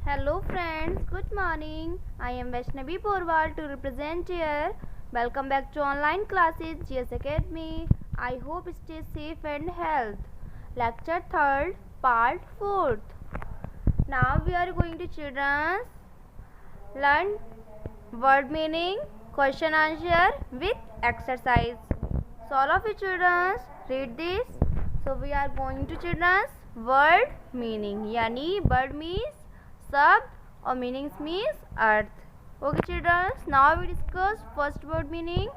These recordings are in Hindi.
Hello friends, good morning. I am Vaishnavi Porwal to represent here. Welcome back to online classes GS Academy. I hope stay safe and health. Lecture 3rd, part 4th. Now we are going to children's learn word meaning, question answer with exercise. So all of you children read this. So we are going to children's word meaning. यानी word means शब्द और meanings means earth. Okay children, now we discuss first word meaning.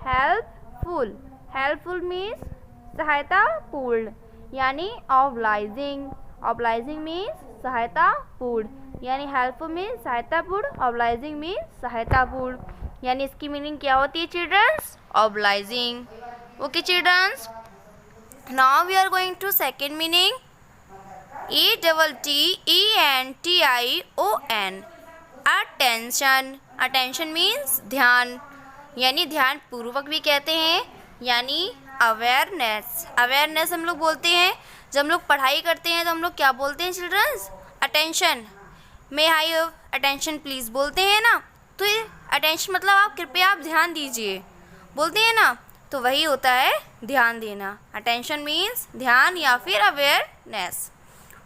Helpful. Helpful means सहायता पूर्ण यानी obliging. Obliging means सहायता पूर्ण यानी हेल्पफुल मीन्स सहायतापूर्ण. ऑब्लाइजिंग मीन्स सहायतापूर्ण यानी इसकी मीनिंग क्या होती है childrens? Obliging. Okay childrens, now we are going to second meaning. ATTENTION. Attention. Attention means ध्यान यानी ध्यान पूर्वक भी कहते हैं यानी अवेयरनेस. अवेयरनेस हम लोग बोलते हैं जब हम लोग पढ़ाई करते हैं तो हम लोग क्या बोलते हैं childrens? Attention. May I have attention please बोलते हैं ना. तो ये अटेंशन मतलब आप कृपया आप ध्यान दीजिए बोलते हैं ना, तो वही होता है ध्यान देना. अटेंशन मीन्स ध्यान या फिर awareness.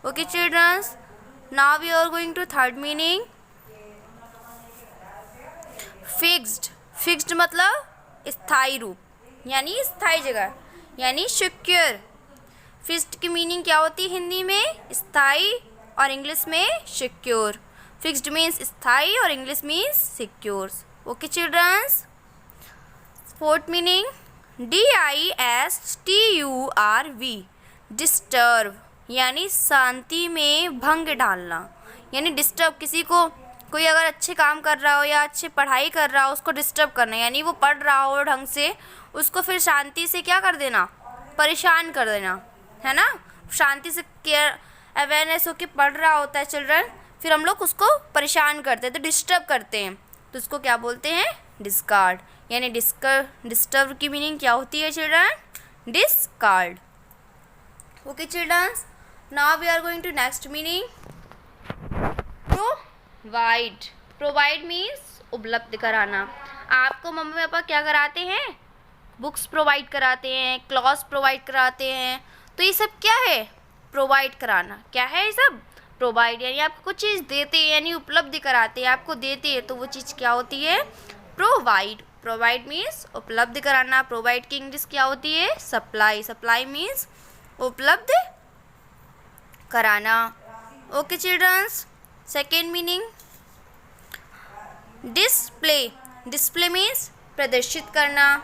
Okay childrens, now we are going to third meaning. Fixed. Fixed मतलब स्थायी रूप यानी स्थायी जगह यानी सिक्योर. फिक्स्ड की मीनिंग क्या होती है हिंदी में? स्थायी और इंग्लिश में सिक्योर. फिक्स्ड मीन्स स्थायी और English means secure. Okay childrens, fourth meaning. DISTURB. Disturb यानी शांति में भंग डालना यानी डिस्टर्ब. किसी को कोई अगर अच्छे काम कर रहा हो या अच्छे पढ़ाई कर रहा हो उसको डिस्टर्ब करना यानी वो पढ़ रहा हो ढंग से उसको फिर शांति से क्या कर देना? परेशान कर देना, है ना. शांति से केयर अवेयरनेस होकर पढ़ रहा होता है चिल्ड्रन, फिर हम लोग उसको परेशान करते हैं तो डिस्टर्ब करते हैं, तो उसको क्या बोलते हैं? डिस्कार्ड. यानी डिस्टर्ब की मीनिंग क्या होती है children? Discard. Okay childrens, now we are going to next meaning. Provide. Provide means उपलब्ध कराना. आपको मम्मी पापा क्या कराते हैं? बुक्स प्रोवाइड कराते हैं, क्लॉथ्स प्रोवाइड कराते हैं. तो ये सब क्या है? प्रोवाइड कराना. क्या है ये सब? प्रोवाइड यानी आपको कुछ चीज़ देते हैं यानी उपलब्ध कराते हैं, आपको देते हैं तो वो चीज़ क्या होती है? प्रोवाइड. प्रोवाइड मीन्स उपलब्ध कराना. प्रोवाइड की इंग्लिश क्या होती है? सप्लाई. सप्लाई मीन्स उपलब्ध कराना. Okay childrens, second meaning. Display. Display means प्रदर्शित करना.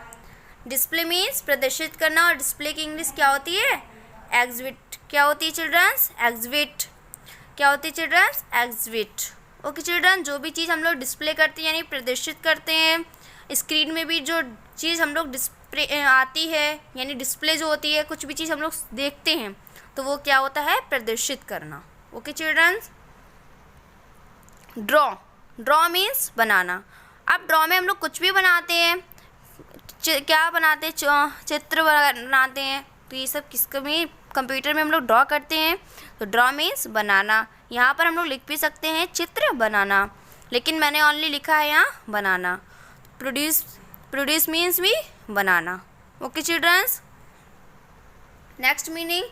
डिस्प्ले मीन्स प्रदर्शित करना और डिस्प्ले की इंग्लिश क्या होती है? एग्जिबिट. क्या होती है चिल्ड्रंस? एग्जिबिट. क्या होती है चिल्ड्रंस? एग्जिबिट. ओके चिल्ड्रन, जो भी चीज़ हम लोग डिस्प्ले करते हैं यानी प्रदर्शित करते हैं, स्क्रीन में भी जो चीज़ हम लोग डिस्प्ले आती है यानी डिस्प्ले जो होती है, कुछ भी चीज़ हम लोग देखते हैं तो वो क्या होता है? प्रदर्शित करना. Okay childrens, draw. Draw means बनाना. अब ड्रॉ में हम लोग कुछ भी बनाते हैं. क्या बनाते हैं? चित्र बनाते हैं. तो ये सब किसके में? कंप्यूटर में हम लोग ड्रॉ करते हैं. तो ड्रॉ मीन्स बनाना. यहाँ पर हम लोग लिख भी सकते हैं चित्र बनाना, लेकिन मैंने ओनली लिखा है यहाँ बनाना. प्रोड्यूस. प्रोड्यूस मीन्स भी बनाना. Okay childrens, next meaning.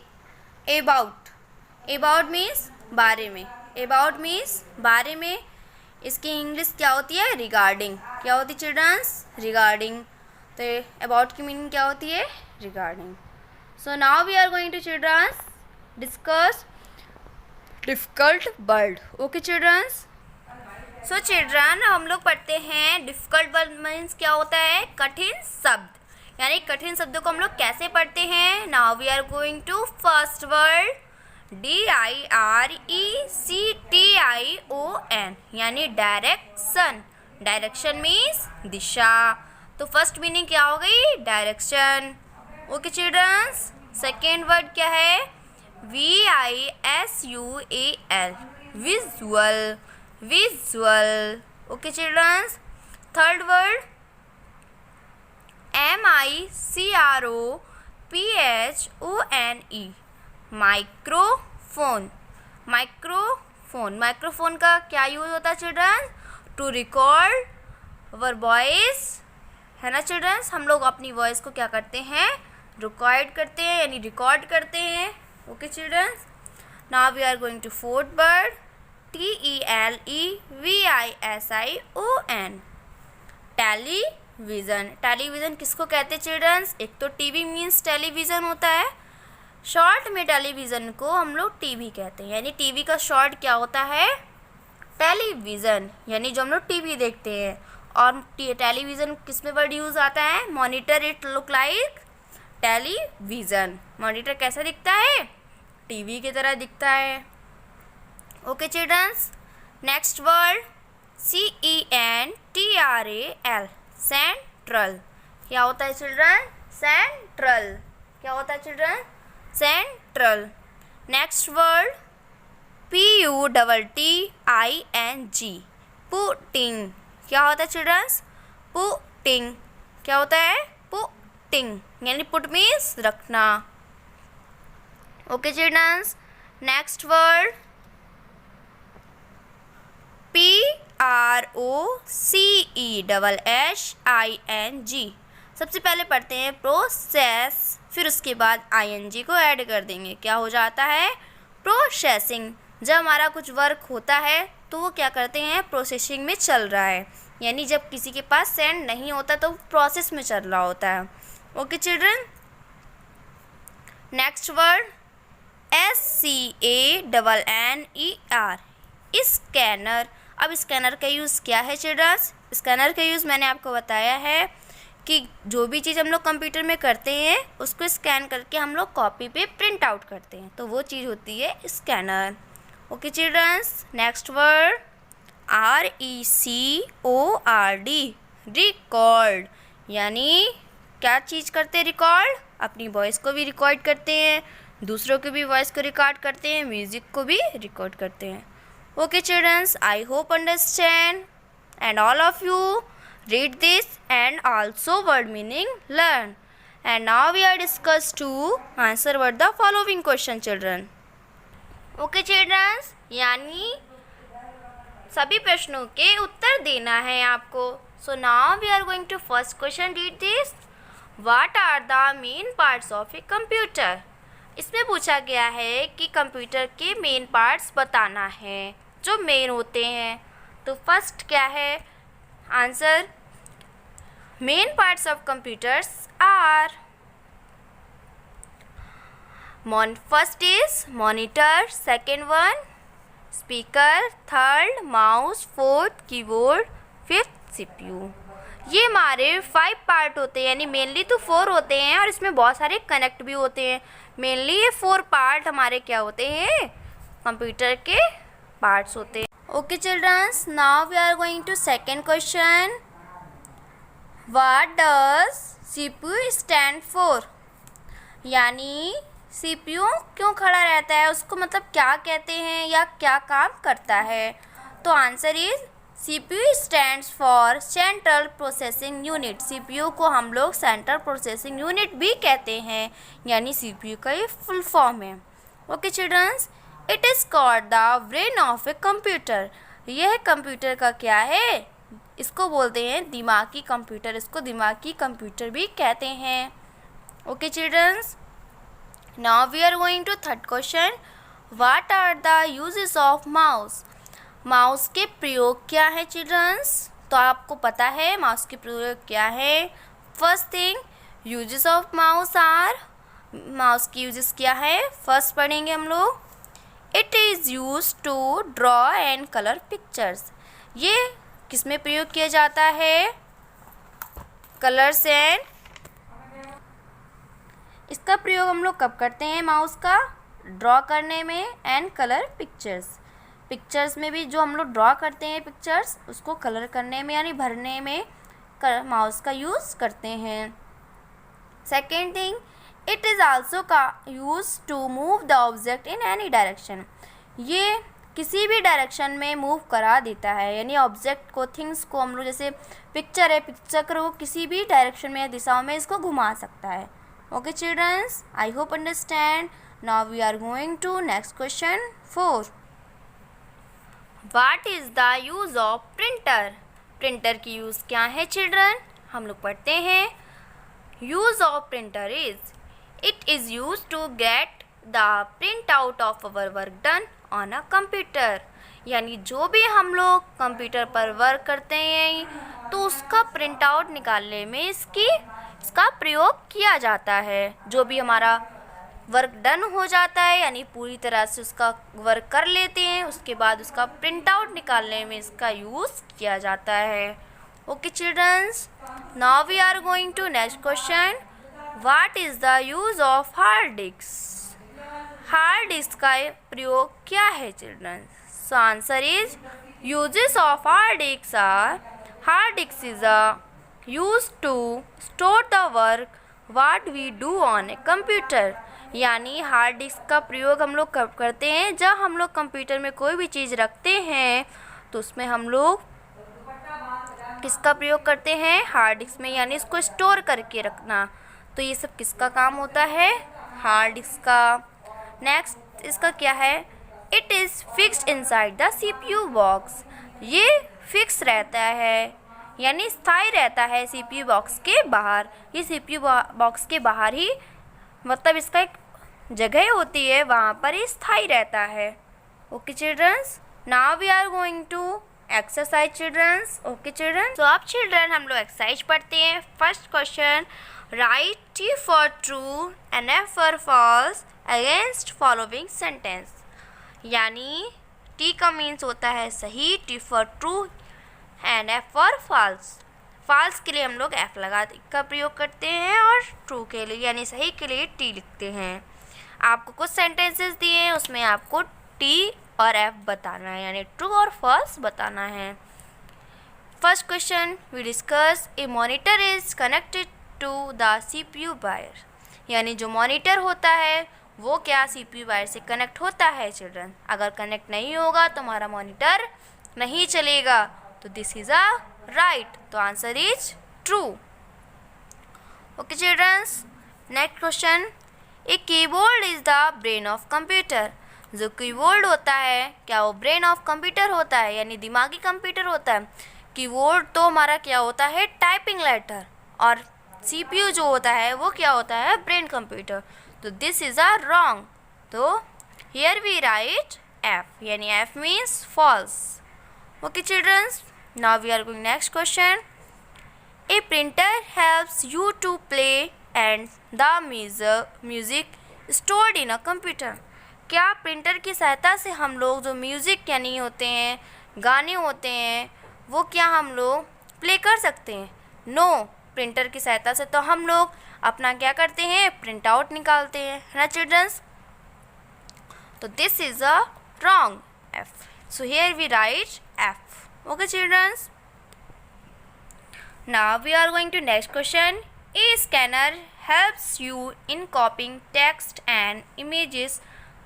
About. About means बारे में. अबाउट मीन्स बारे में. इसकी इंग्लिश क्या होती है? रिगार्डिंग. क्या होती है चिल्ड्रंस? रिगार्डिंग. तो अबाउट की मीनिंग क्या होती है? Regarding. So now we are going to childrens discuss difficult word. Okay childrens, so children हम लोग पढ़ते हैं डिफ़िकल्ट वर्ड मीन्स क्या होता है? कठिन शब्द यानी कठिन शब्दों को हम लोग कैसे पढ़ते हैं? Now we are going to first word. DIRECTION यानी डायरेक्शन. डायरेक्शन मीन्स दिशा. तो फर्स्ट मीनिंग क्या हो गई? Direction. Okay childrens, second word क्या है? VISUAL. Visual. Visual. Okay childrens, third word MICROPHONE. Microphone. Microphone माइक्रोफोन का क्या यूज़ होता है children? To record our voice, है ना चिल्ड्रंस? हम लोग अपनी वॉइस को क्या करते हैं? रिकॉर्ड करते हैं, यानी रिकॉर्ड करते हैं। Okay childrens, now we are going to fourth word, TELEVISION, television. Television किसको कहते हैं चिल्ड्रंस? एक तो टीवी मीन्स टेलीविज़न होता है, शॉर्ट में टेलीविज़न को हम लोग टीवी कहते हैं, यानी टीवी का शॉर्ट क्या होता है? टेलीविज़न, यानी जो हम लोग टीवी देखते हैं। और टेलीविज़न किस में वर्ड यूज़ आता है? Monitor it look like television. Monitor कैसा दिखता है? टीवी की तरह दिखता है। Okay childrens, next word CENTRAL, central. क्या होता है चिल्ड्रन? सेंट्रल। क्या होता है children? Central. Next word PUTTING, putting. क्या होता है चिल्ड्रंस? पुटिंग। क्या होता है? पुटिंग, यानी पुट मीन्स रखना। Okay childrens, next word PROCESSING। सबसे पहले पढ़ते हैं प्रोसेस, फिर उसके बाद ING को ऐड कर देंगे। क्या हो जाता है? प्रोसेसिंग। जब हमारा कुछ वर्क होता है तो वो क्या करते हैं? प्रोसेसिंग में चल रहा है, यानी जब किसी के पास सेंड नहीं होता तो प्रोसेस में चल रहा होता है। Okay children, next word SCANNER, scanner. अब स्कैनर का यूज़ क्या है चिल्ड्रंस? स्कैनर का यूज़ मैंने आपको बताया है कि जो भी चीज़ हम लोग कंप्यूटर में करते हैं उसको स्कैन करके हम लोग कॉपी पे प्रिंट आउट करते हैं, तो वो चीज़ होती है scanner. Okay childrens, next word RECORD, record. यानी क्या चीज़ करते हैं? रिकॉर्ड। अपनी वॉइस को भी रिकॉर्ड करते हैं, दूसरों की भी वॉइस को रिकॉर्ड करते हैं, म्यूज़िक को भी रिकॉर्ड करते हैं। Okay childrens, I hope understand and all of you read this and also word meaning learn. And now we are discussed to answer what the following question children. Okay children, यानी सभी प्रश्नों के उत्तर देना है आपको। So now we are going to first question. Read this. What are the main parts of a computer? इसमें पूछा गया है कि कंप्यूटर के मेन पार्ट्स बताना है, जो मेन होते हैं। तो फर्स्ट क्या है answer? Main parts of computers are, first is monitor, second one speaker, third mouse, fourth keyboard, fifth CPU। ये हमारे 5 पार्ट होते हैं, यानी मेनली तो 4 होते हैं और इसमें बहुत सारे कनेक्ट भी होते हैं। मेनली ये 4 पार्ट हमारे क्या होते हैं? कंप्यूटर के पार्ट्स होते हैं। Okay children, now we are going to second question. What does CPU stand for? यानी CPU क्यों खड़ा रहता है, उसको मतलब क्या कहते हैं या क्या काम करता है? तो answer is CPU stands for Central Processing Unit। CPU को हम लोग सेंट्रल प्रोसेसिंग यूनिट भी कहते हैं, यानी CPU का ये फुल फॉर्म है। Okay childrens, it is called the brain of a computer. यह कंप्यूटर का क्या है? इसको बोलते हैं दिमागी कंप्यूटर, इसको दिमागी कंप्यूटर भी कहते हैं। Okay childrens, now we are going to third question. What are the uses of mouse? Mouse के प्रयोग क्या है चिल्ड्रंस? तो आपको पता है माउस के प्रयोग क्या है। First thing, uses of mouse are, mouse की यूजेस क्या है? फर्स्ट पढ़ेंगे हम लोग। It is use to draw and colour pictures. ये किस में प्रयोग किया जाता है? Colours and. इसका प्रयोग हम लोग कब करते हैं माउस का? ड्रॉ करने में एंड कलर पिक्चर्स। पिक्चर्स में भी जो हम लोग ड्रॉ करते हैं पिक्चर्स, उसको कलर करने में यानी भरने में माउस का यूज़ करते हैं। Second thing, it is also का use to move the object in any direction. ये किसी भी डायरेक्शन में मूव करा देता है, यानी ऑब्जेक्ट को, थिंग्स को हम लोग, जैसे पिक्चर है, पिक्चर को किसी भी डायरेक्शन में या दिशाओं में इसको घुमा सकता है। Okay childrens, I hope understand. Now we are going to next question 4। What is the use of printer? Printer की यूज़ क्या है चिल्ड्रन? हम लोग पढ़ते हैं। Use of printer is it is use to get the print out of our work done on a computer. यानी जो भी हम लोग कंप्यूटर पर वर्क करते हैं तो उसका प्रिंट आउट निकालने में इसका प्रयोग किया जाता है। जो भी हमारा वर्क डन हो जाता है यानी पूरी तरह से उसका वर्क कर लेते हैं, उसके बाद उसका प्रिंट आउट निकालने में इसका यूज़ किया जाता है। Okay childrens, now we are going to next question. What is the use of hard disk? Hard disk का प्रयोग क्या है childrens? So answer is uses of hard disk are hard disk is used to store the work what we do on a computer। यानी हार्ड डिस्क का प्रयोग हम लोग कब करते हैं? जब हम लोग कंप्यूटर में कोई भी चीज़ रखते हैं तो उसमें हम लोग किसका प्रयोग करते हैं? हार्ड डिस्क में, यानी इसको स्टोर करके रखना। तो ये सब किसका काम होता है? हार्ड डिस्क का। नेक्स्ट इसका क्या है? It is fixed inside the CPU box. ये फिक्स रहता है यानी स्थायी रहता है CPU बॉक्स के बाहर। ये CPU बॉक्स के बाहर ही, मतलब इसका एक जगह होती है, वहाँ पर ही स्थायी रहता है। Okay childrens, now we are going to exercise childrens. Okay children, तो अब चिल्ड्रन हम लोग एक्सरसाइज पढ़ते हैं। First question, right T for true and F for false against following sentence. यानी T का मीन्स होता है सही, T for true and F for false. False के लिए हम लोग F का प्रयोग करते हैं और ट्रू के लिए यानी सही के लिए T लिखते हैं। आपको कुछ सेंटेंसेस दिए हैं, उसमें आपको T और F बताना है यानी ट्रू और फॉल्स बताना है। First question we discuss, a monitor is connected to the CPU wire. यानी जो मॉनिटर होता है वो क्या CPU वायर से कनेक्ट होता है चिल्ड्रन? अगर कनेक्ट नहीं होगा तो हमारा मॉनिटर नहीं चलेगा। तो दिस इज अ राइट, तो answer is true. Okay childrens, next question, a keyboard is the brain of computer. जो कीबोर्ड होता है क्या वो ब्रेन ऑफ कंप्यूटर होता है यानी दिमागी कंप्यूटर होता है? कीबोर्ड तो हमारा क्या होता है? Typing letter. और CPU जो होता है वो क्या होता है? Brain computer. तो दिस इज अ रॉन्ग, तो हियर वी राइट F यानी F means false. Okay children, now we are going next question. A printer helps you to play and the music stored in a computer। क्या प्रिंटर की सहायता से हम लोग जो म्यूज़िक यानी होते हैं, गाने होते हैं, वो क्या हम लोग प्ले कर सकते हैं? नो, प्रिंटर की सहायता से तो हम लोग अपना क्या करते हैं? प्रिंट आउट निकालते हैं, है ना चिल्ड्रंस? तो this is a wrong F। So here we write F. Okay children. Now we are going to next question. A scanner helps you in copying text and images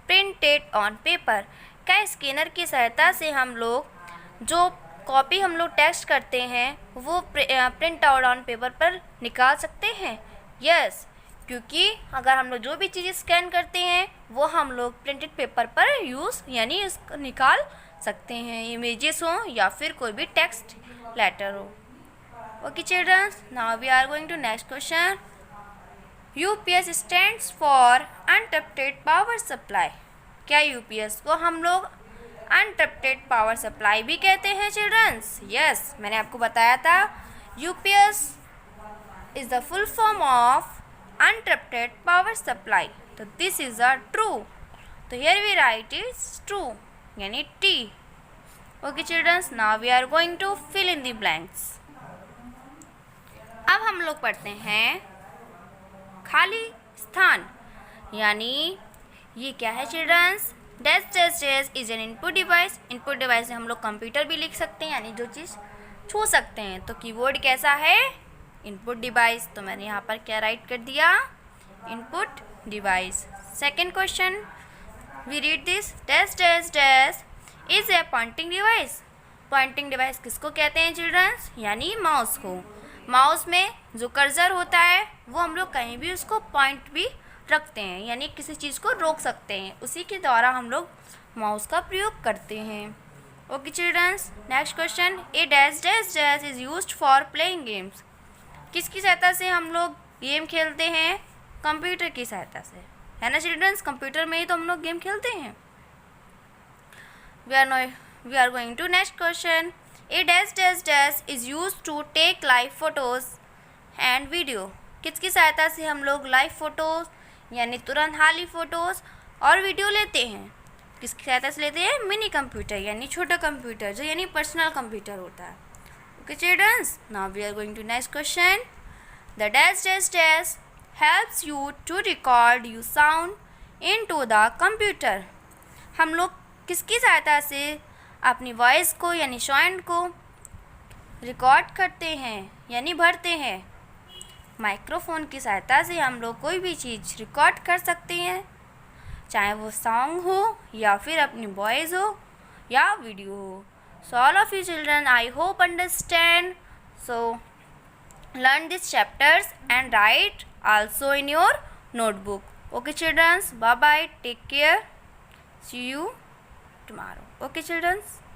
printed on paper। क्या स्कैनर की सहायता से हम लोग जो कॉपी हम लोग टेक्स्ट करते हैं वो प्रिंट आउट ऑन पेपर पर निकाल सकते हैं? यस, क्योंकि अगर हम लोग जो भी चीज़ स्कैन करते हैं वो हम लोग प्रिंटेड पेपर पर यूज़ यानी निकाल सकते हैं, इमेजेस हो या फिर कोई भी टेक्स्ट लेटर हो। Okay children, now we are going to next question. UPS stands for uninterrupted power supply. क्या UPS को हम लोग अनइंटरप्टेड पावर सप्लाई भी कहते हैं चिल्ड्रंस? यस, मैंने आपको बताया था UPS is the full form of uninterrupted power supply. तो दिस इज अ ट्रू, तो here we write is true यानी T। Okay childrens, now we are going to fill in the blanks. अब हम लोग पढ़ते हैं खाली स्थान। यानी ये क्या है childrens? Dash dash dash is an input device. Input device से हम लोग कंप्यूटर भी लिख सकते हैं यानी जो चीज़ छू सकते हैं। तो कीबोर्ड कैसा है? Input device. तो मैंने यहाँ पर क्या राइट कर दिया? Input device. Second question we read this, dash dash dash is a pointing device. Pointing device किसको कहते हैं चिल्ड्रंस? यानी माउस को। माउस में जो कर्सर होता है वो हम लोग कहीं भी उसको पॉइंट भी रखते हैं यानी किसी चीज़ को रोक सकते हैं, उसी के द्वारा हम लोग माउस का प्रयोग करते हैं। Okay childrens, next question. A dash dash dash is used for playing games. किसकी सहायता से हम लोग गेम खेलते हैं? कंप्यूटर की सहायता से, है ना चिल्ड्रंस? कंप्यूटर में ही तो हम लोग गेम खेलते हैं. We are going to next question. A dash dash dash is used to take live photos and video. किसकी सहायता से हम लोग लाइव फ़ोटोज़ यानी तुरंत हाल ही फ़ोटोज़ और वीडियो लेते हैं? किसकी सहायता से लेते हैं? मिनी कंप्यूटर यानी छोटा कंप्यूटर, जो यानी पर्सनल कंप्यूटर होता है. Okay childrens, now we are going to next question. The dash dash dash helps you to record you sound into the computer. हम लोग किसकी सहायता से अपनी वॉइस को यानी साउंड को रिकॉर्ड करते हैं यानी भरते हैं? माइक्रोफोन की सहायता से हम लोग कोई भी चीज़ रिकॉर्ड कर सकते हैं, चाहे वो सॉन्ग हो या फिर अपनी वॉइस हो या वीडियो हो. So all of you children, I hope understand. So learn these chapters and write also in your notebook. Okay children, bye bye, take care, see you tomorrow. Okay children.